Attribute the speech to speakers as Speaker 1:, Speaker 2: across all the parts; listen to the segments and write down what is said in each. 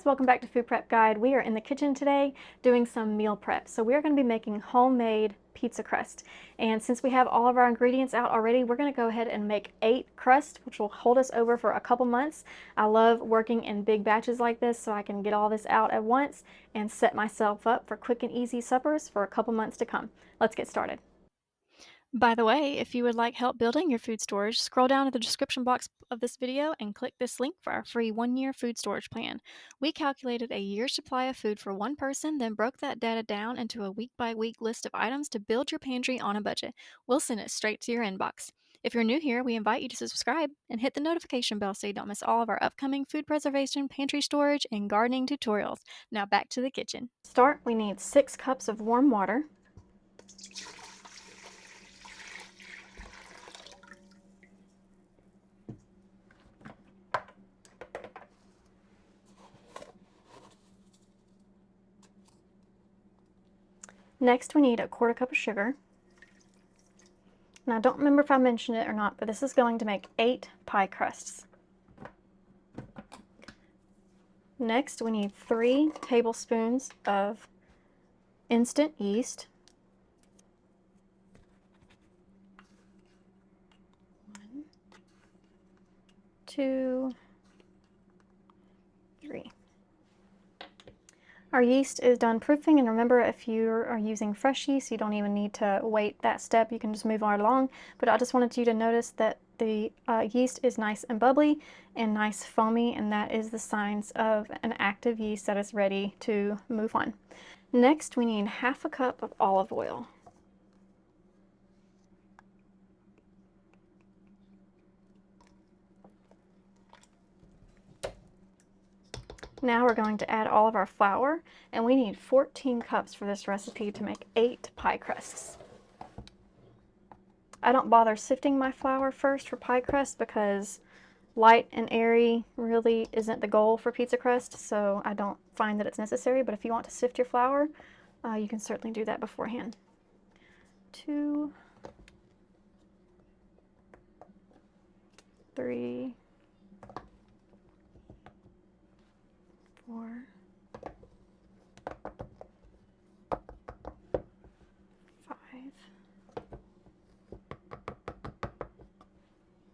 Speaker 1: guys, welcome back to Food Prep Guide. We are in the kitchen today doing some meal prep. So we are going to be making homemade pizza crust. And since we have all of our ingredients out already, we're going to go ahead and make 8 crusts, which will hold us over for a couple months. I love working in big batches like this so I can get all this out at once and set myself up for quick and easy suppers for a couple months to come. Let's get started. By the way, if you would like help building your food storage, scroll down to the description box of this video and click this link for our free 1-year food storage plan. We calculated a year's supply of food for one person, then broke that data down into a week-by-week list of items to build your pantry on a budget. We'll send it straight to your inbox. If you're new here, we invite you to subscribe and hit the notification bell so you don't miss all of our upcoming food preservation, pantry storage, and gardening tutorials. Now back to the kitchen. To start, we need 6 cups of warm water. Next, we need a 1/4 cup of sugar. Now, I don't remember if I mentioned it or not, but this is going to make 8 pie crusts. Next, we need 3 tablespoons of instant yeast. 1, 2, 3. Our yeast is done proofing, and remember, if you are using fresh yeast, you don't even need to wait that step. You can just move right along. But I just wanted you to notice that the yeast is nice and bubbly and nice foamy, and that is the signs of an active yeast that is ready to move on. Next, we need 1/2 cup of olive oil. Now we're going to add all of our flour, and we need 14 cups for this recipe to make 8 pie crusts. I don't bother sifting my flour first for pie crust because light and airy really isn't the goal for pizza crust, so I don't find that it's necessary. But if you want to sift your flour, you can certainly do that beforehand. 2, 3, 4, 5,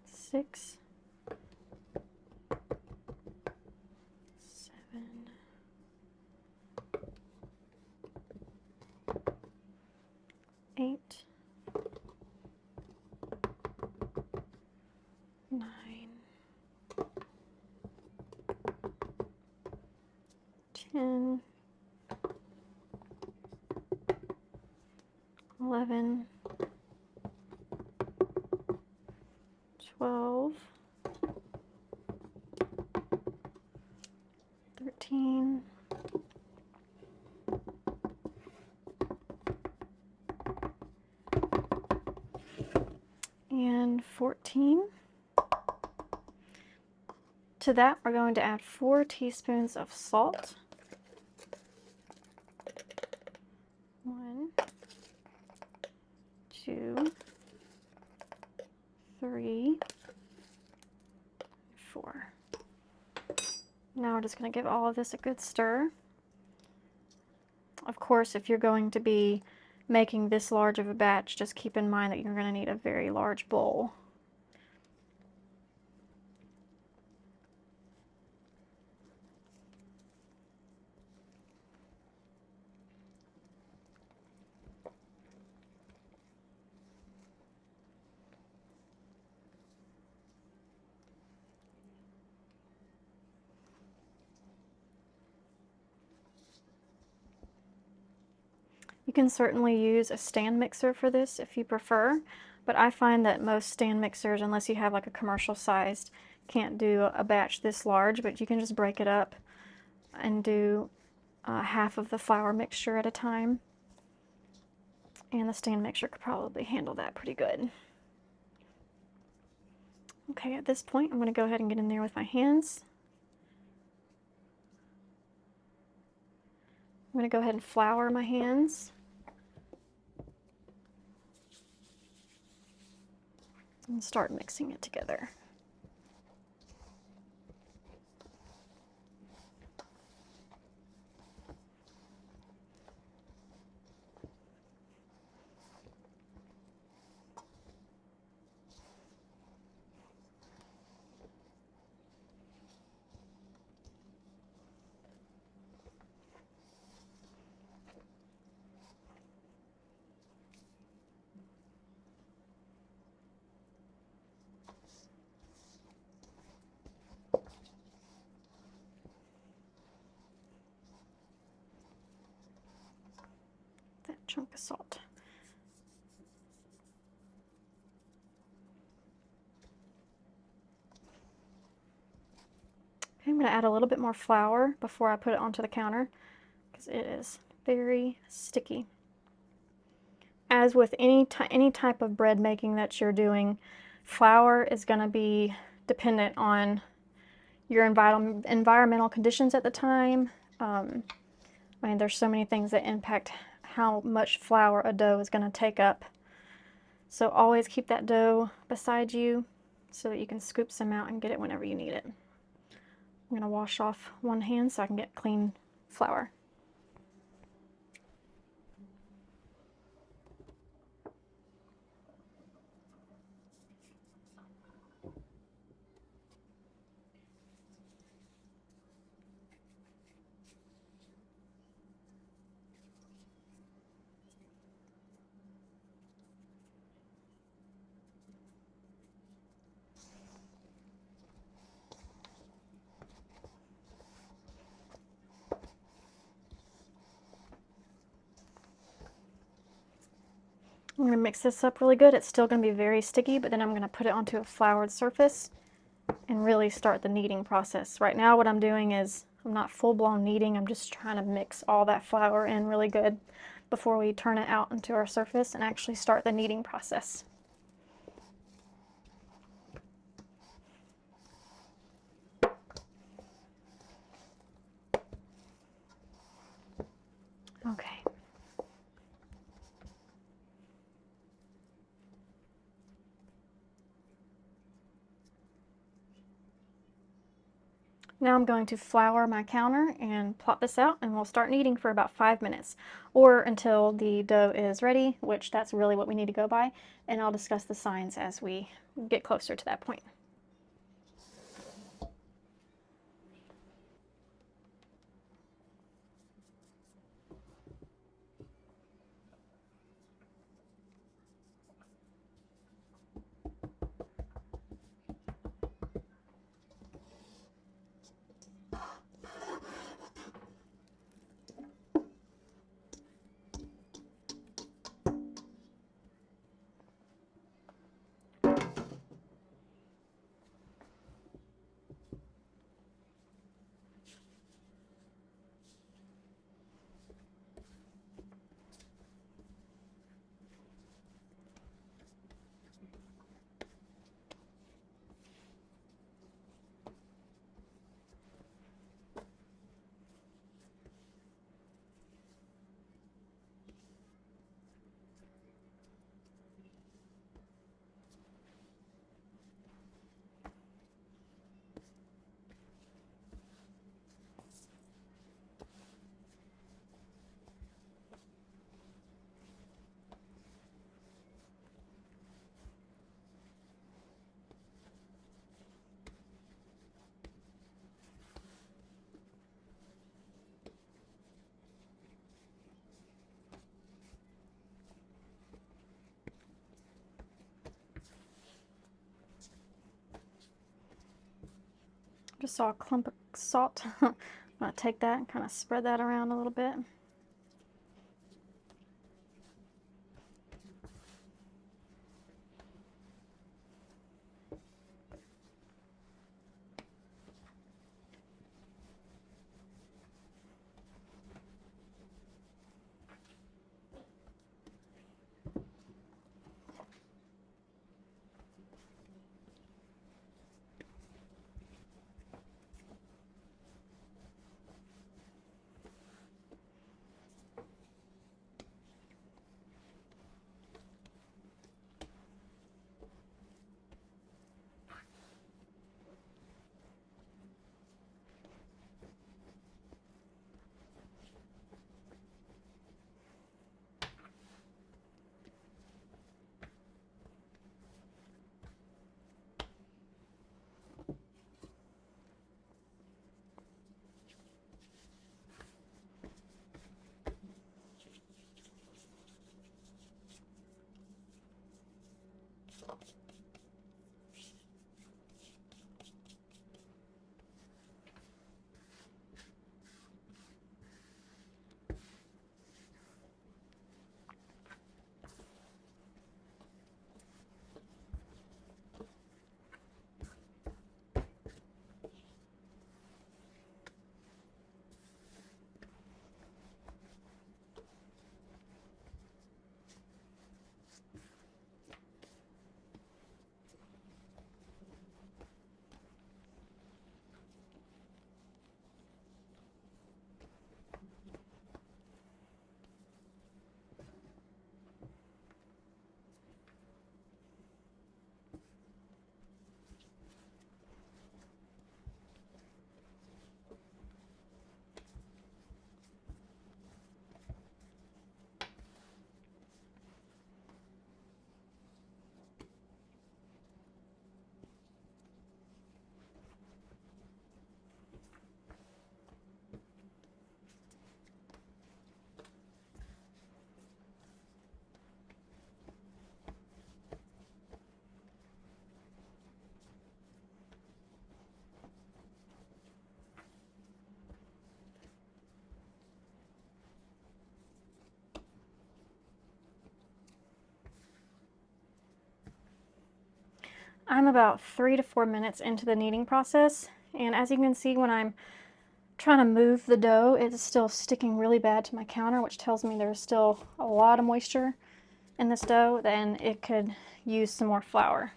Speaker 1: 6, 7, 8, 9, 10, 11, 12, 13, 14. To that, we're going to add 4 teaspoons of salt. 1, 2, 3, 4. Now we're just going to give all of this a good stir. Of course, if you're going to be making this large of a batch, just keep in mind that you're going to need a very large bowl. You can certainly use a stand mixer for this if you prefer, but I find that most stand mixers, unless you have like a commercial sized, can't do a batch this large, but you can just break it up and do half of the flour mixture at a time. And the stand mixer could probably handle that pretty good. Okay, at this point, I'm going to go ahead and get in there with my hands. I'm going to go ahead and flour my hands. And start mixing it together. chunk of salt. Okay, I'm going to add a little bit more flour before I put it onto the counter because it is very sticky. As with any type of bread making that you're doing, flour is going to be dependent on your environmental conditions at the time. I mean, there's so many things that impact how much flour a dough is going to take up. So always keep that dough beside you so that you can scoop some out and get it whenever you need it. I'm going to wash off one hand so I can get clean flour. I'm going to mix this up really good. It's still going to be very sticky, but then I'm going to put it onto a floured surface and really start the kneading process. Right now what I'm doing is I'm not full-blown kneading. I'm just trying to mix all that flour in really good before we turn it out into our surface and actually start the kneading process. Okay. Now I'm going to flour my counter and plot this out, and we'll start kneading for about 5 minutes or until the dough is ready, which that's really what we need to go by, and I'll discuss the signs as we get closer to that point. Just saw a clump of salt. I'm going to take that and kind of spread that around a little bit. I'm about 3 to 4 minutes into the kneading process, and as you can see, when I'm trying to move the dough, it's still sticking really bad to my counter, which tells me there's still a lot of moisture in this dough, then it could use some more flour.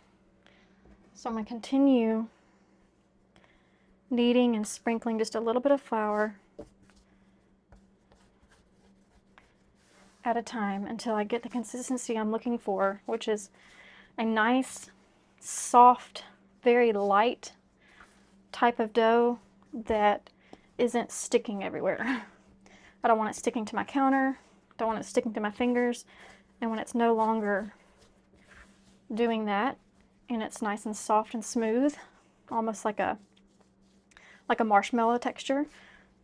Speaker 1: So I'm going to continue kneading and sprinkling just a little bit of flour at a time until I get the consistency I'm looking for, which is a nice, soft, very light type of dough that isn't sticking everywhere. I don't want it sticking to my counter, don't want it sticking to my fingers, and when it's no longer doing that and it's nice and soft and smooth, almost like a marshmallow texture,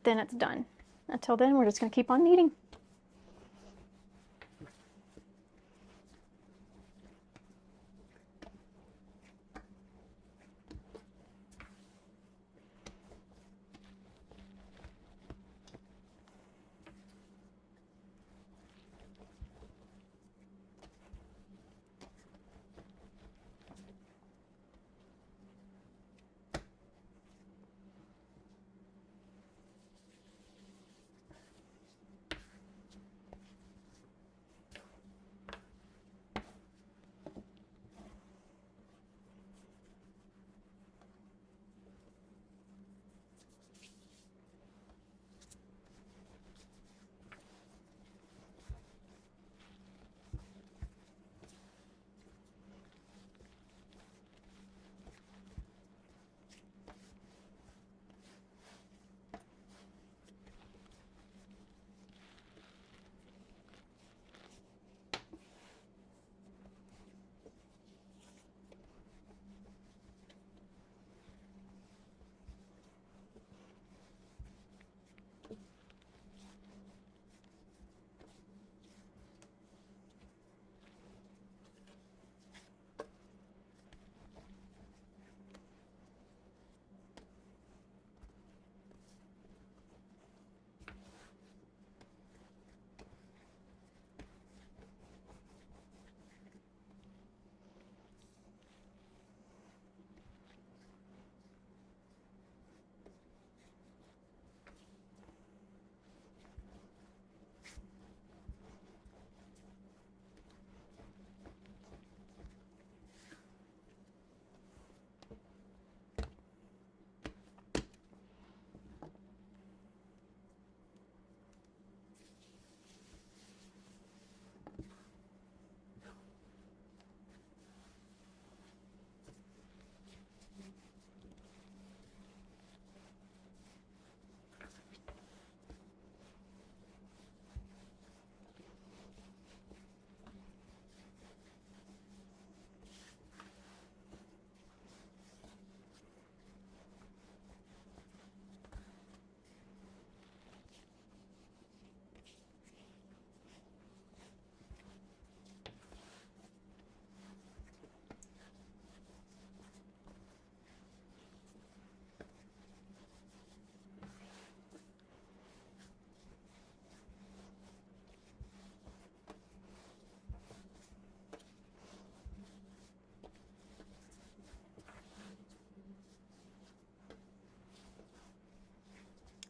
Speaker 1: then it's done. Until then, we're just going to keep on kneading.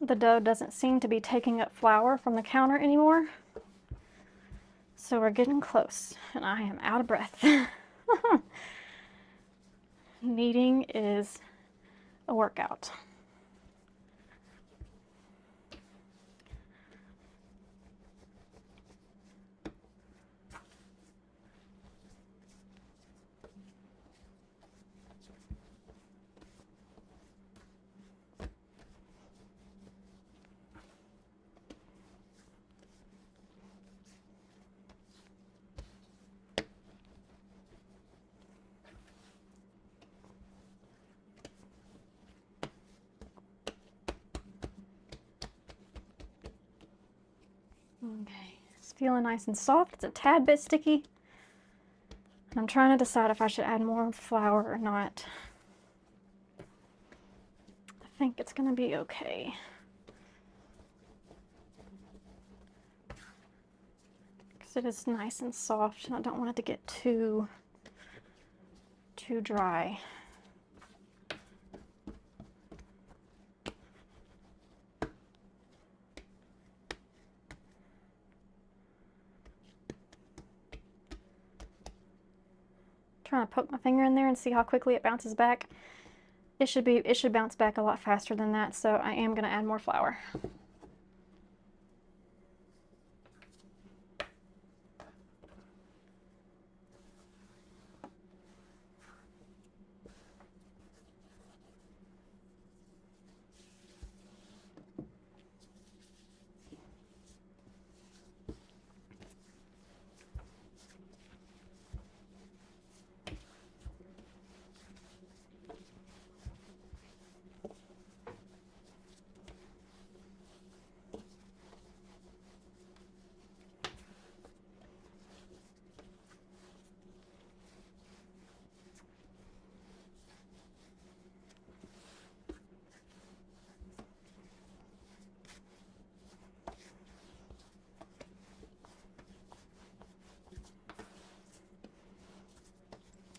Speaker 1: The dough doesn't seem to be taking up flour from the counter anymore. So we're getting close, and I am out of breath. Kneading is a workout. Okay, it's feeling nice and soft. It's a tad bit sticky. I'm trying to decide if I should add more flour or not. I think it's gonna be okay. Because it is nice and soft, and I don't want it to get too too dry. Trying to poke my finger in there and see how quickly it bounces back. It should bounce back a lot faster than that, so I am going to add more flour.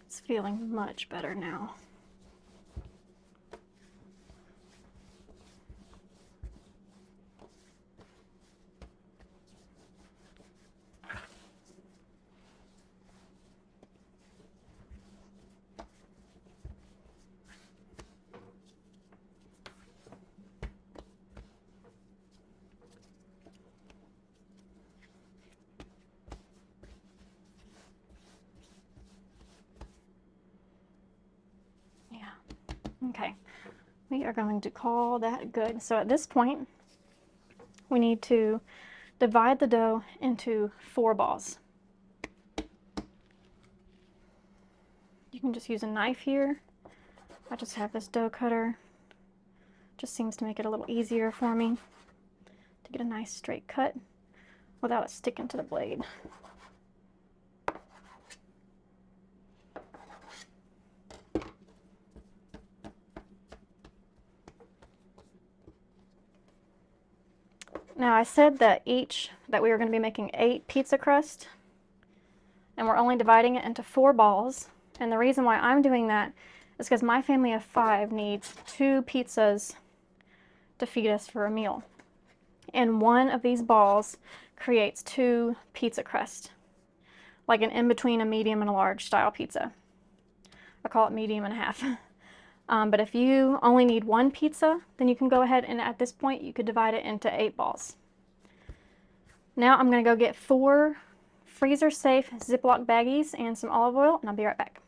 Speaker 1: It's feeling much better now. Okay, we are going to call that good. So at this point, we need to divide the dough into 4 balls. You can just use a knife here. I just have this dough cutter. Just seems to make it a little easier for me to get a nice straight cut without it sticking to the blade. Now I said that we were going to be making 8 pizza crust, and we're only dividing it into 4 balls. And the reason why I'm doing that is because my family of 5 needs 2 pizzas to feed us for a meal. And one of these balls creates 2 pizza crust, like an in-between a medium and a large style pizza. I call it medium and a half. But if you only need 1 pizza, then you can go ahead and at this point you could divide it into 8 balls. Now I'm going to go get 4 freezer safe Ziploc baggies and some olive oil, and I'll be right back.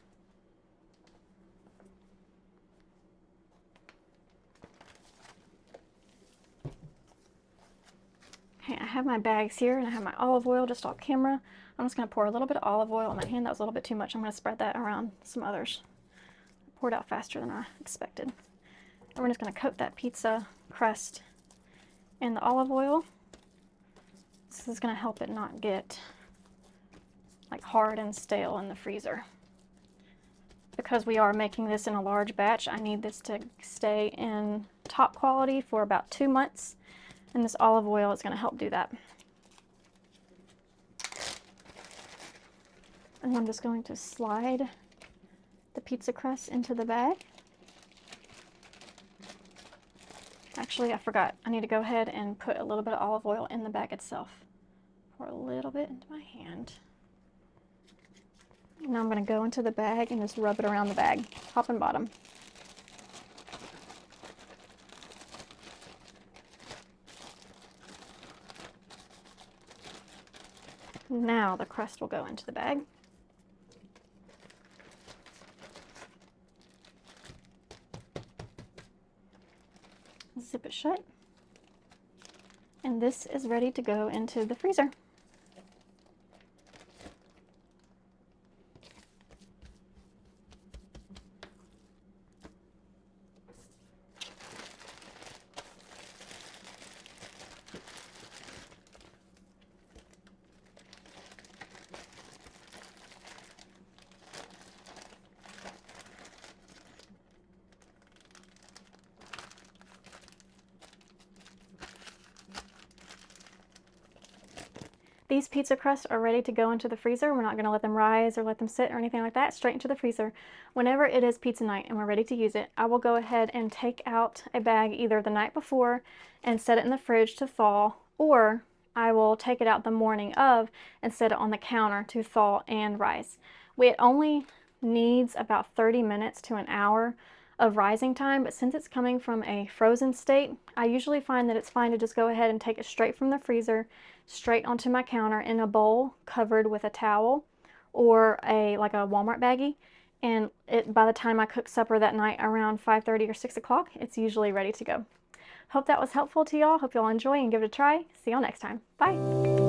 Speaker 1: Okay, I have my bags here and I have my olive oil just off camera. I'm just going to pour a little bit of olive oil on my hand. That was a little bit too much. I'm going to spread that around some others. Poured out faster than I expected. And we're just going to coat that pizza crust in the olive oil. This is going to help it not get like hard and stale in the freezer. Because we are making this in a large batch, I need this to stay in top quality for about 2 months, and this olive oil is going to help do that. And I'm just going to slide the pizza crust into the bag. Actually, I forgot. I need to go ahead and put a little bit of olive oil in the bag itself. Pour a little bit into my hand. Now I'm going to go into the bag and just rub it around the bag, top and bottom. Now the crust will go into the bag. Zip it shut. And this is ready to go into the freezer. These pizza crusts are ready to go into the freezer. We're not going to let them rise or let them sit or anything like that. Straight into the freezer. Whenever it is pizza night and we're ready to use it, I will go ahead and take out a bag either the night before and set it in the fridge to thaw, or I will take it out the morning of and set it on the counter to thaw and rise. It only needs about 30 minutes to an hour of rising time, but since it's coming from a frozen state, I usually find that it's fine to just go ahead and take it straight from the freezer, straight onto my counter in a bowl covered with a towel or like a Walmart baggie. And by the time I cook supper that night around 5:30 or 6 o'clock, it's usually ready to go. Hope that was helpful to y'all. Hope y'all enjoy and give it a try. See y'all next time. Bye.